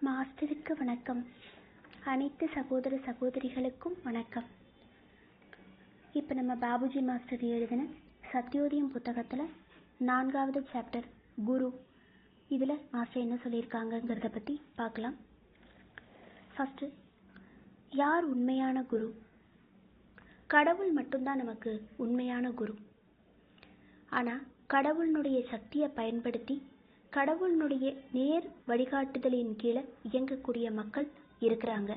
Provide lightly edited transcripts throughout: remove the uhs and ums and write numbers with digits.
மாஸ்டருக்கு வணக்கம். அனைத்து சகோதர சகோதரிகளுக்கும் வணக்கம். இப்போ நம்ம பாபுஜி மாஸ்டர் எழுதின சத்யோதயம் புத்தகத்தில் 4வது சாப்டர் குரு, இதில் மாஸ்டர் என்ன சொல்லியிருக்காங்கங்கிறத பற்றி பார்க்கலாம். ஃபஸ்ட்டு, யார் உண்மையான குரு? கடவுள் மட்டும்தான் நமக்கு உண்மையான குரு. ஆனால் கடவுளினுடைய சக்தியை பயன்படுத்தி கடவுளினுடைய நேர் வழிகாட்டுதலின் கீழே இயங்கக்கூடிய மக்கள் இருக்கிறாங்க.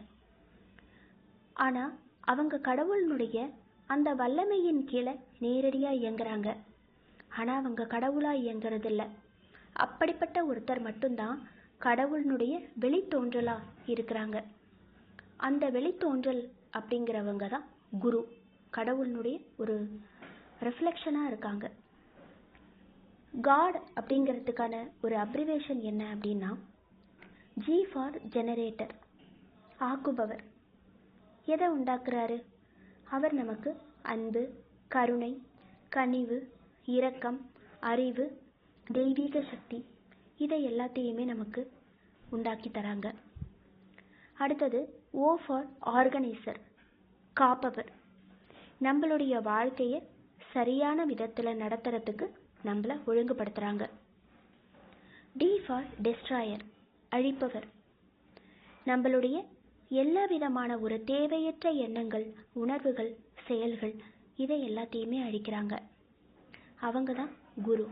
ஆனால் அவங்க கடவுளினுடைய அந்த வல்லமையின் கீழே நேரடியாக இயங்குறாங்க. ஆனால் அவங்க கடவுளாக இயங்குறதில்ல. அப்படிப்பட்ட ஒருத்தர் மட்டும்தான் கடவுளினுடைய வெளித்தோன்றலாக இருக்கிறாங்க. அந்த வெளித்தோன்றல் அப்படிங்கிறவங்க தான் குரு. கடவுளினுடைய ஒரு ரிஃப்ளெக்ஷனாக இருக்காங்க. காட் அப்படிங்கிறதுக்கான ஒரு அப்ரிவேஷன் என்ன அப்படின்னா, ஜி ஃபார் ஜெனரேட்டர், ஆக்குபவர். எதை உண்டாக்குறாரு? அவர் நமக்கு அன்பு, கருணை, கனிவு, இரக்கம், அறிவு, தெய்வீக சக்தி, இதை எல்லாத்தையுமே நமக்கு உண்டாக்கி தராங்க. அடுத்தது ஓ ஃபார் ஆர்கனைசர், காப்பவர். நம்மளுடைய வாழ்க்கையை சரியான விதத்தில் நடத்துறதுக்கு நம்மளை ஒழுங்குபடுத்துகிறாங்க. டி ஃபார் டெஸ்ட்ராயர், அழிப்பவர். நம்மளுடைய எல்லா விதமான ஒரு தேவையற்ற எண்ணங்கள், உணர்வுகள், செயல்கள், இதை எல்லாத்தையுமே அழிக்கிறாங்க. அவங்க தான் குரு.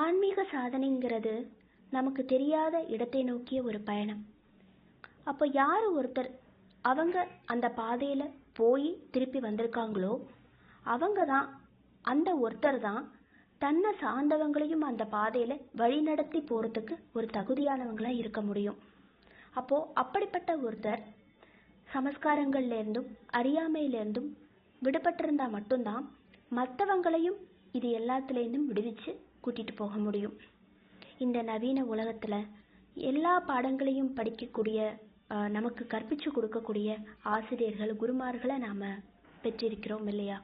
ஆன்மீக சாதனைங்கிறது நமக்கு தெரியாத இடத்தை நோக்கிய ஒரு பயணம். அப்போ யார் ஒருத்தர் அவங்க அந்த பாதையில் போய் திருப்பி வந்திருக்காங்களோ அவங்க தான், அந்த ஒருத்தர் தான் தன்னை சார்ந்தவங்களையும் அந்த பாதையில் வழிநடத்தி போகிறதுக்கு ஒரு தகுதியானவங்களாக இருக்க முடியும். அப்போது அப்படிப்பட்ட ஒருத்தர் சமஸ்காரங்கள்லேருந்தும் அறியாமையிலேருந்தும் விடுபட்டிருந்தால் மட்டும்தான் மற்றவங்களையும் இது எல்லாத்துலேருந்தும் விடுவிச்சு கூட்டிகிட்டு போக முடியும். இந்த நவீன உலகத்தில் எல்லா பாடங்களையும் படிக்கக்கூடிய, நமக்கு கற்பித்து கொடுக்கக்கூடிய ஆசிரியர்கள், குருமார்களை நாம் பெற்றிருக்கிறோம் இல்லையா?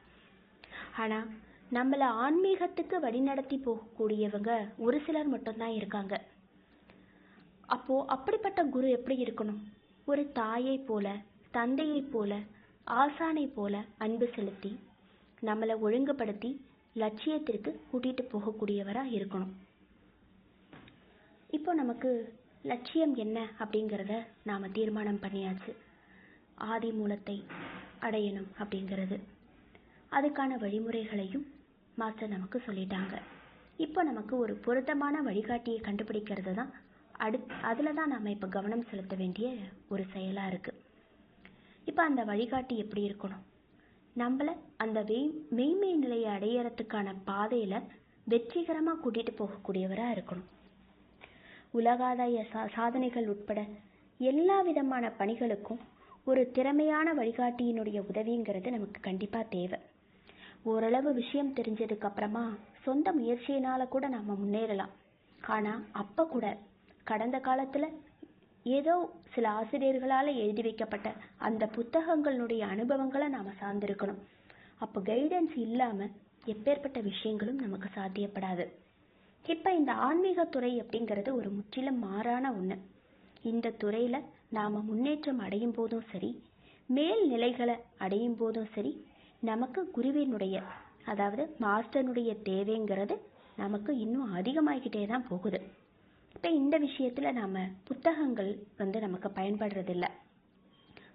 ஆனால் நம்மளை ஆன்மீகத்துக்கு வழிநடத்தி போகக்கூடியவங்க ஒரு சிலர் மட்டும்தான் இருக்காங்க. அப்போது அப்படிப்பட்ட குரு எப்படி இருக்கணும்? ஒரு தாயை போல, தந்தையை போல, ஆசானை போல அன்பு செலுத்தி நம்மளை ஒழுங்குபடுத்தி லட்சியத்திற்கு கூட்டிகிட்டு போகக்கூடியவராக இருக்கணும். இப்போ நமக்கு லட்சியம் என்ன அப்படிங்கிறத நாம் தீர்மானம் பண்ணியாச்சு. ஆதி மூலத்தை அடையணும் அப்படிங்கிறது. அதுக்கான வழிமுறைகளையும் மாஸ்டர் நமக்கு சொல்லிட்டாங்க. இப்போ நமக்கு ஒரு பொருத்தமான வழிகாட்டியை கண்டுபிடிக்கிறது தான் அதில் தான் நாம் இப்போ கவனம் செலுத்த வேண்டிய ஒரு செயலாக இருக்குது. இப்போ அந்த வழிகாட்டி எப்படி இருக்கணும்? நம்மளை அந்த மெய்மை நிலையை அடையிறதுக்கான பாதையில் வெற்றிகரமாக கூட்டிகிட்டு போகக்கூடியவராக இருக்கணும். உலகாதாய சாதனைகள் உட்பட எல்லா விதமான பணிகளுக்கும் ஒரு திறமையான வழிகாட்டியினுடைய உதவிங்கிறது நமக்கு கண்டிப்பாக தேவை. ஓரளவு விஷயம் தெரிஞ்சதுக்கு அப்புறமா சொந்த முயற்சியினால் கூட நாம் முன்னேறலாம். ஆனால் அப்போ கூட கடந்த காலத்தில் ஏதோ சில ஆசிரியர்களால் எழுதி வைக்கப்பட்ட அந்த புத்தகங்களுடைய அனுபவங்களை நாம் சார்ந்திருக்கணும். அப்போ கைடன்ஸ் இல்லாமல் எப்பேற்பட்ட விஷயங்களும் நமக்கு சாத்தியப்படாது. இப்போ இந்த ஆன்மீகத்துறை அப்படிங்கிறது ஒரு முற்றிலும் மாறான ஒன்று. இந்த துறையில் நாம் முன்னேற்றம் அடையும் போதும் சரி, மேல் நிலைகளை அடையும் போதும் சரி, நமக்கு குருவினுடைய, அதாவது மாஸ்டர்னுடைய தேவைங்கிறது நமக்கு இன்னும் அதிகமாகிக்கிட்டே தான் போகுது. இப்போ இந்த விஷயத்தில் நாம் புத்தகங்கள் நமக்கு பயன்படுறதில்லை.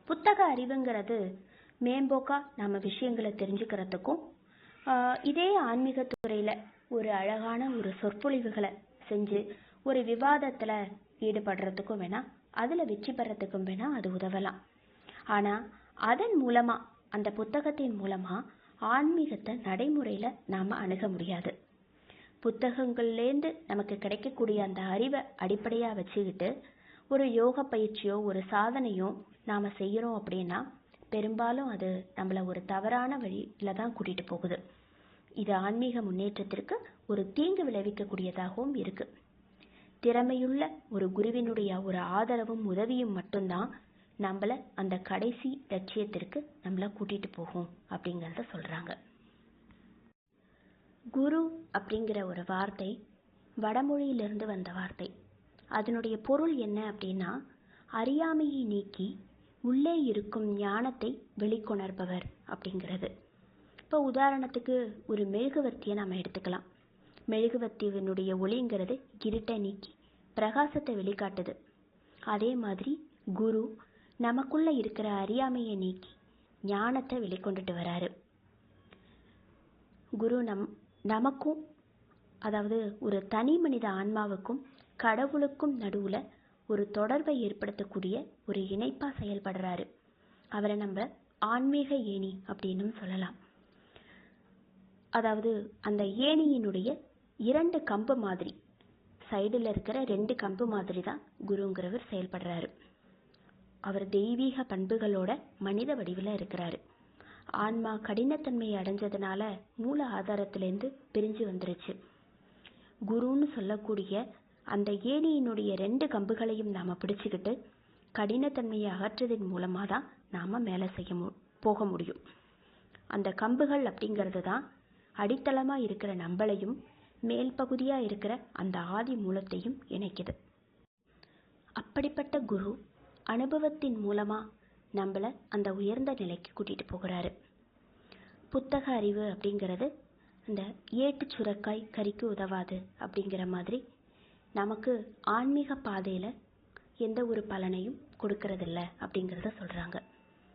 புத்தக அறிவுங்கிறது மேம்போக்காக நம்ம விஷயங்களை தெரிஞ்சுக்கிறதுக்கும், இதே ஆன்மீகத்துறையில் ஒரு அழகான ஒரு சொற்பொழிவுகளை செஞ்சு ஒரு விவாதத்தில் ஈடுபடுறதுக்கும் வேணால், அதில் வெற்றி பெறத்துக்கும் வேணால் அது உதவலாம். ஆனால் அதன் மூலமாக, அந்த புத்தகத்தின் மூலமாக ஆன்மீகத்தை நடைமுறையில் நாம் அணுக முடியாது. புத்தகங்கள்லேருந்து நமக்கு கிடைக்கக்கூடிய அந்த அறிவை அடிப்படையாக வச்சுக்கிட்டு ஒரு யோக பயிற்சியோ ஒரு சாதனையோ நாம் செய்கிறோம் அப்படின்னா பெரும்பாலும் அது நம்மளை ஒரு தவறான வழியில் தான் கூட்டிகிட்டு போகுது. இது ஆன்மீக முன்னேற்றத்திற்கு ஒரு தீங்கு விளைவிக்கக்கூடியதாகவும் இருக்குது. திறமையுள்ள ஒரு குருவினுடைய ஒரு ஆதரவும் உதவியும் மட்டும்தான் நம்மளை அந்த கடைசி லட்சியத்திற்கு நம்மளை கூட்டிகிட்டு போகும் அப்படிங்கிறத சொல்கிறாங்க. குரு அப்படிங்கிற ஒரு வார்த்தை வடமொழியிலிருந்து வந்த வார்த்தை. அதனுடைய பொருள் என்ன அப்படின்னா, அறியாமையை நீக்கி உள்ளே இருக்கும் ஞானத்தை வெளிக்கொணர்பவர் அப்படிங்கிறது. இப்போ உதாரணத்துக்கு ஒரு மெழுகுவர்த்தியை நாம் எடுத்துக்கலாம். மெழுகுவர்த்தியினுடைய ஒளிங்கிறது இருட்டை நீக்கி பிரகாசத்தை வெளிக்காட்டுது. அதே மாதிரி குரு நமக்குள்ள இருக்கிற அறியாமையை நீக்கி ஞானத்தை வெளிக்கொண்டுட்டு வராரு. குரு நமக்கும், அதாவது ஒரு தனி மனித ஆன்மாவுக்கும் கடவுளுக்கும் நடுவுல ஒரு தொடர்பை ஏற்படுத்தக்கூடிய ஒரு இணைப்பா செயல்படுறாரு. அவரை நம்ம ஆன்மீக ஏணி அப்படின்னு சொல்லலாம். அதாவது அந்த ஏணியினுடைய 2 கம்பு மாதிரி, சைடுல இருக்கிற 2 கம்பு மாதிரி தான் குருங்கிறவர் செயல்படுறாரு. அவர் தெய்வீக பண்புகளோட மனித வடிவில் இருக்கிறாரு. ஆன்மா கடினத்தன்மையை அடைஞ்சதுனால மூல ஆதாரத்திலேருந்து பிரிஞ்சு வந்துருச்சு. குருன்னு சொல்லக்கூடிய அந்த ஏணியினுடைய 2 கம்புகளையும் நாம பிடிச்சுக்கிட்டு கடினத்தன்மையை அகற்றதன் மூலமா தான் நாம மேலே போக முடியும். அந்த கம்புகள் அப்படிங்கிறது தான் அடித்தளமா இருக்கிற நம்மளையும் மேல் பகுதியா இருக்கிற அந்த ஆதி மூலத்தையும் இணைக்குது. அப்படிப்பட்ட குரு அனுபவத்தின் மூலமா நம்மள அந்த உயர்ந்த நிலைக்கு கூட்டிட்டு போகிறாரு. புத்தக அறிவு அப்படிங்கிறது இந்த ஏட்டு சுரக்காய் கறிக்கு உதவாது அப்படிங்கிற மாதிரி நமக்கு ஆன்மீக பாதையில எந்த ஒரு பலனையும் கொடுக்கறதில்ல அப்படிங்கிறத சொல்றாங்க.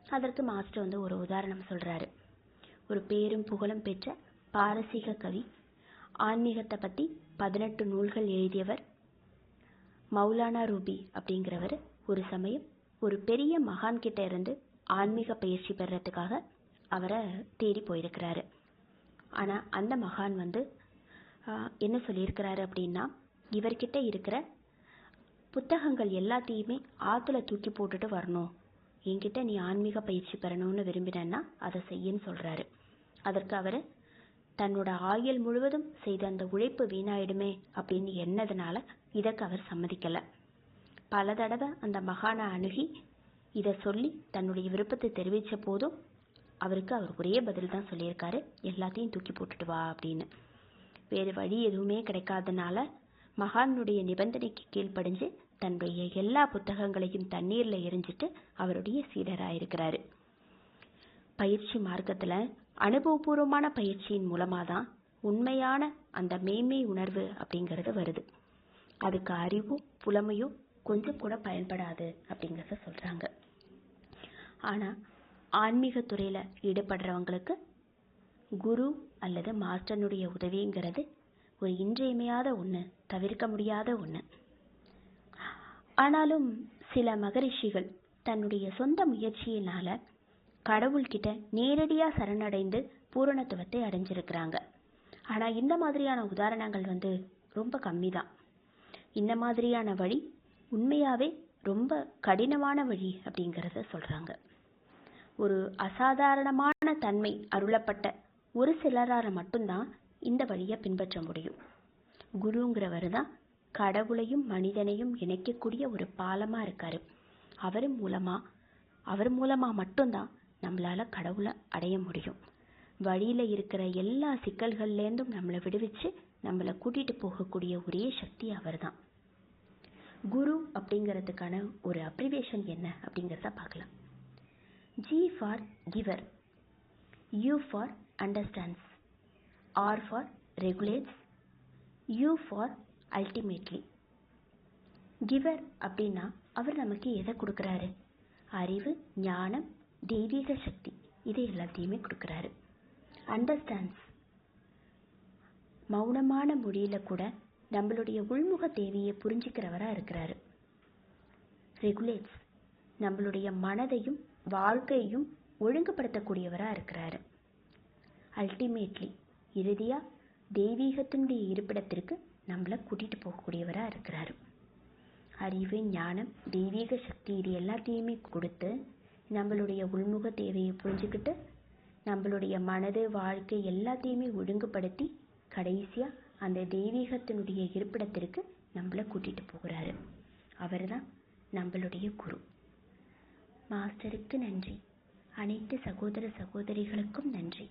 அதற்கு மாஸ்டர் ஒரு உதாரணம் சொல்றாரு. ஒரு பேரும் புகழும் பெற்ற பாரசீக கவி, ஆன்மீகத்தை பத்தி 18 நூல்கள் எழுதியவர் மௌலானா ரூபி அப்படிங்கிறவர் ஒரு சமயம் ஒரு பெரிய மகான் கிட்ட இருந்து ஆன்மீக பயிற்சி பெறறதுக்காக அவரை தேடி போயிருக்கிறாரு. ஆனா அந்த மகான் என்ன சொல்லியிருக்கிறாரு அப்படின்னா, இவர்கிட்ட இருக்கிற புத்தகங்கள் எல்லாத்தையுமே ஆத்துல தூக்கி போட்டுட்டு வரணும், என்கிட்ட நீ ஆன்மீக பயிற்சி பெறணும்னு விரும்பினன்னா அதை செய்யன்னு சொல்றாரு. அதற்கு அவரு தன்னோட ஆயுள் முழுவதும் செய்த அந்த உழைப்பு வீணாயிடுமே அப்படின்னு எண்ணதுனால இதற்கு அவர் சம்மதிக்கல. பல தடவை அந்த மகானை அணுகி இதை சொல்லி தன்னுடைய விருப்பத்தை தெரிவித்த போதும் அவருக்கு அவர் ஒரே பதில் தான் சொல்லியிருக்காரு, எல்லாத்தையும் தூக்கி போட்டுட்டு வா அப்படின்னு. வேறு வழி எதுவுமே கிடைக்காதனால மகானுடைய நிபந்தனைக்கு கீழ்ப்படிஞ்சு தன்னுடைய எல்லா புத்தகங்களையும் தண்ணீர்ல எரிஞ்சிட்டு அவருடைய சீடராயிருக்கிறாரு. பயிற்சி மார்க்கத்துல அனுபவபூர்வமான பயிற்சியின் மூலமா தான் உண்மையான அந்த மேன்மை உணர்வு அப்படிங்கிறது வருது. அதுக்கு அறிவும் புலமையும் கொஞ்சம் கூட பயன்படாது அப்படிங்கிறத சொல்றாங்க. ஆனா ஆன்மீக துறையில ஈடுபடுறவங்களுக்கு குரு அல்லது மாஸ்டர்னுடைய உதவிங்கிறது ஒரு இன்றியமையாத ஒண்ணு, தவிர்க்க முடியாத ஒண்ணு. ஆனாலும் சில மகரிஷிகள் தன்னுடைய சொந்த முயற்சியினால கடவுள்கிட்ட நேரடியா சரணடைந்து பூரணத்துவத்தை அடைஞ்சிருக்கிறாங்க. ஆனா இந்த மாதிரியான உதாரணங்கள் ரொம்ப கம்மி தான். இந்த மாதிரியான வழி உண்மையாவே ரொம்ப கடினமான வழி அப்படிங்கிறத சொல்றாங்க. ஒரு அசாதாரணமான தன்மை அருளப்பட்ட ஒரு சிலரால மட்டும்தான் இந்த வழியை பின்பற்ற முடியும். குருங்கிறவர் தான் கடவுளையும் மனிதனையும் இணைக்கக்கூடிய ஒரு பாலமா இருக்காரு. அவர் மூலமா மட்டும்தான் நம்மளால கடவுளை அடைய முடியும். வழியில இருக்கிற எல்லா சிக்கல்கள்லேருந்தும் நம்மளை விடுவிச்சு நம்மளை கூட்டிட்டு போகக்கூடிய ஒரே சக்தி அவர் தான். குரு அப்படிங்கிறதுக்கான ஒரு அப்ரிவேஷன் என்ன அப்படிங்கிறத பார்க்கலாம். G for giver, U for understands, R for regulates, U for ultimately. giver அப்படின்னா அவர் நமக்கு எதை கொடுக்குறாரு? அறிவு, ஞானம், தெய்வீக சக்தி, இது எல்லாத்தையுமே கொடுக்குறாரு. அண்டர்ஸ்டாண்ட்ஸ், மௌனமான மொழியில கூட நம்மளுடைய உள்முக தேவையை புரிஞ்சுக்கிறவரா இருக்கிறாரு. ரெகுலேட்ஸ், நம்மளுடைய மனதையும் வாழ்க்கையும் ஒழுங்குபடுத்தக்கூடியவரா இருக்கிறாரு. அல்டிமேட்லி, இறுதியா தெய்வீகத்தினுடைய இருப்பிடத்திற்கு நம்மளை கூட்டிட்டு போகக்கூடியவரா இருக்கிறாரு. அறிவு, ஞானம், தெய்வீக சக்தி, இது எல்லாத்தையுமே கொடுத்து நம்மளுடைய உள்முக தேவையை புரிஞ்சுக்கிட்டு நம்மளுடைய மனது, வாழ்க்கை எல்லாத்தையுமே ஒழுங்குபடுத்தி கடைசியா அந்த தெய்வீகத்தினுடைய இருப்பிடத்திற்கு நம்மளை கூட்டிட்டு போகிறாரு. அவர் தான் நம்மளுடைய குரு. மாஸ்டருக்கு நன்றி. அனைத்து சகோதர சகோதரிகளுக்கும் நன்றி.